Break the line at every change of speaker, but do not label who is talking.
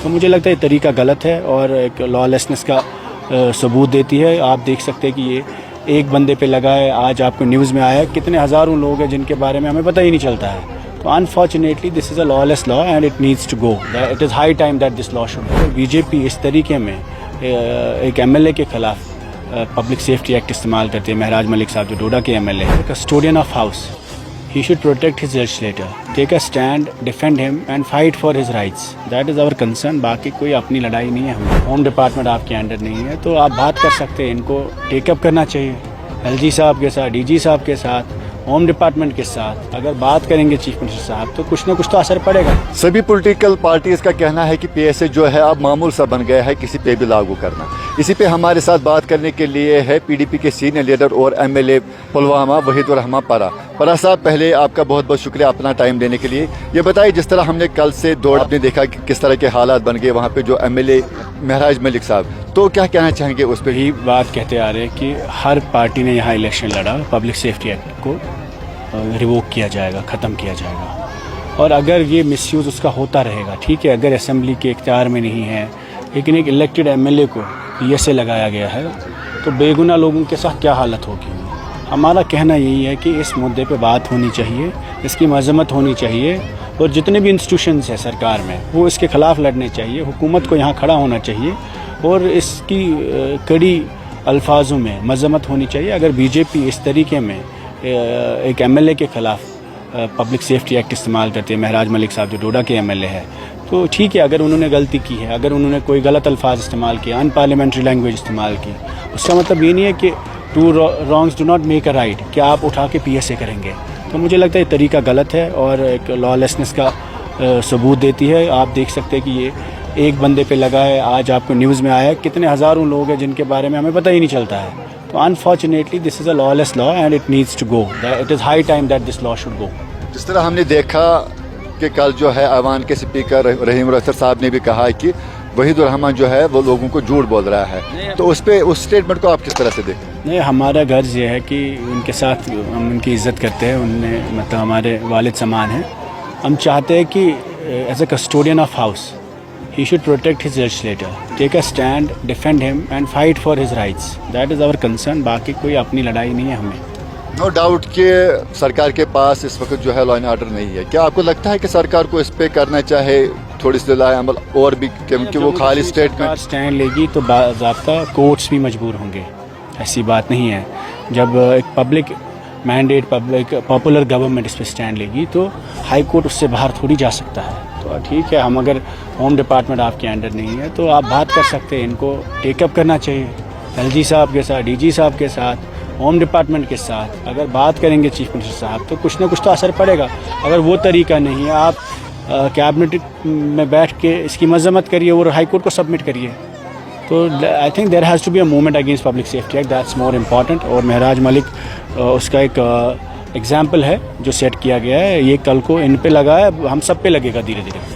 تو مجھے لگتا ہے یہ طریقہ غلط ہے اور ایک لا لیسنس کا ثبوت دیتی ہے. آپ دیکھ سکتے ہیں کہ یہ ایک بندے پہ لگا ہے. آج آپ کو نیوز میں آیا ہے کتنے ہزاروں لوگ ہیں جن کے بارے میں ہمیں پتہ ہی نہیں چلتا ہے. تو unfortunately this is a lawless law and it needs to go. It is high time that this law should go. B J P اس طریقے میں ایک ایم ایل اے کے خلاف پبلک سیفٹی ایکٹ استعمال کرتے ہیں. مہراج ملک صاحب جو ڈوڈا کے ایم ایل اے ہیں, custodian of house, he should protect his legislator, take a stand, defend him and fight for his rights. That is our concern. باقی کوئی اپنی لڑائی نہیں ہے. ہم ہوم ڈپارٹمنٹ آپ کے انڈر نہیں ہے تو آپ بات کر سکتے ہیں. ان کو ٹیک اپ کرنا چاہیے ایل جی صاحب کے ساتھ, ڈی جی صاحب کے ساتھ, ہوم ڈپارٹمنٹ کے ساتھ. اگر بات کریں گے چیف منسٹر صاحب تو کچھ نہ کچھ تو اثر پڑے گا.
سبھی پولیٹیکل پارٹیز کا کہنا ہے کہ پی ایس اے جو ہے اب معمول سا بن گیا ہے کسی پہ بھی لاگو کرنا. اسی پہ ہمارے ساتھ بات کرنے کے لیے ہے پی ڈی پی کے سینئر لیڈر اور M L A Pulwama Waheed Ur-Rehman Para. Para صاحب, پہلے آپ کا بہت بہت شکریہ اپنا ٹائم دینے کے لیے. یہ بتائیے, جس طرح ہم نے کل سے دوڑ آپ نے دیکھا کہ کس طرح کے حالات بن گئے وہاں پہ جو ایم ایل اے مہراج ملک صاحب, تو کیا کہنا چاہیں گے اس پہ؟
یہی بات کہتے آ رہے ہیں کہ ہر پارٹی نے یہاں الیکشن لڑا, پبلک سیفٹی ایکٹ کو ریووک کیا جائے گا, ختم کیا جائے گا. اور اگر یہ مس یوز اس کا ہوتا رہے گا, ٹھیک ہے, اگر اسمبلی کے اختیار میں نہیں ہے لیکن ایک الیکٹڈ ایم ایل اے کو پی ایس اے لگایا گیا ہے تو بے گناہ لوگوں کے ساتھ کیا حالت ہوگی. ہمارا کہنا یہی ہے کہ اس مدعے پہ بات ہونی چاہیے, اس کی مذمت ہونی چاہیے, اور جتنے بھی انسٹیٹیوشنز ہیں سرکار میں وہ اس کے خلاف لڑنے چاہیے. حکومت کو یہاں کھڑا ہونا چاہیے اور اس کی کڑی الفاظوں میں مذمت ہونی چاہیے. اگر بی جے پی اس طریقے میں ایک ایم ایل اے کے خلاف پبلک سیفٹی ایکٹ استعمال کرتے ہیں, مہراج ملک صاحب جو ڈوڈا کے ایم ایل اے ہے, تو ٹھیک ہے, اگر انہوں نے غلطی کی ہے, اگر انہوں نے کوئی غلط الفاظ استعمال کیا, ان پارلیمنٹری لینگویج استعمال کی, اس کا مطلب یہ نہیں ہے کہ two wrongs do not make a right کہ آپ اٹھا کے پی ایس اے کریں گے. تو مجھے لگتا ہے یہ طریقہ غلط ہے اور ایک لا لیسنس کا ثبوت دیتی ہے. آپ دیکھ سکتے ہیں کہ یہ ایک بندے پہ لگا ہے. آج آپ کو نیوز میں آیا ہے کتنے ہزاروں لوگ ہیں جن کے بارے میں ہمیں پتہ ہی نہیں چلتا ہے. تو unfortunately this is a lawless law and it needs to go. It is high time that this law should go.
جس طرح ہم نے دیکھا کہ کل جو ہے ایوان کے اسپیکر رحیم الاسر صاحب نے بھی کہا کہ وحید الرحمان جو ہے وہ لوگوں کو جھوٹ بول رہا ہے, تو اس پہ اس اسٹیٹمنٹ کو آپ کس طرح سے دیکھیں؟
نہیں, ہمارا غرض یہ ہے کہ ان کے ساتھ ہم ان کی عزت کرتے ہیں. ان نے مطلب ہمارے والد سمان ہیں. ہم چاہتے ہیں کہ as a custodian of house he should protect his legislator, take a stand, defend him and fight for his rights. That is our concern. باقی کوئی اپنی لڑائی نہیں ہے ہمیں.
نو ڈاؤٹ کہ سرکار کے پاس اس وقت جو ہے لا اینڈ آرڈر نہیں ہے. کیا آپ کو لگتا ہے کہ سرکار کو اس پہ کرنا چاہے تھوڑی سی لائے عمل اور بھی, کیونکہ وہ خالی
اسٹینڈ لے گی تو باضابطہ کورٹس بھی مجبور ہوں گے. ایسی بات نہیں ہے. جب ایک پبلک مینڈیٹ, پاپولر گورنمنٹ اس پہ اسٹینڈ لے گی تو ہائی کورٹ اس سے باہر تھوڑی جا سکتا ہے. تو ٹھیک ہے, ہم اگر ہوم ڈپارٹمنٹ آپ کے انڈر نہیں ہے تو آپ بات کر سکتے ہیں. ان کو ٹیک اپ کرنا چاہیے ایل جی صاحب کے ساتھ, ڈی جی صاحب کے ساتھ, ہوم ڈپارٹمنٹ کے ساتھ. اگر بات کریں گے چیف منسٹر صاحب تو کچھ نہ کچھ تو اثر پڑے گا. اگر وہ طریقہ نہیں ہے, آپ کیبنٹ میں بیٹھ کے اس کی مذمت کریے اور ہائی کورٹ کو سبمٹ کریے. تو I think there has to be a movement against public safety act. That's more important. اور مہراج ملک اس کا ایک ایگزامپل ہے جو سیٹ کیا گیا ہے. یہ کل کو ان پہ لگا ہے, ہم سب پہ لگے گا دھیرے دھیرے.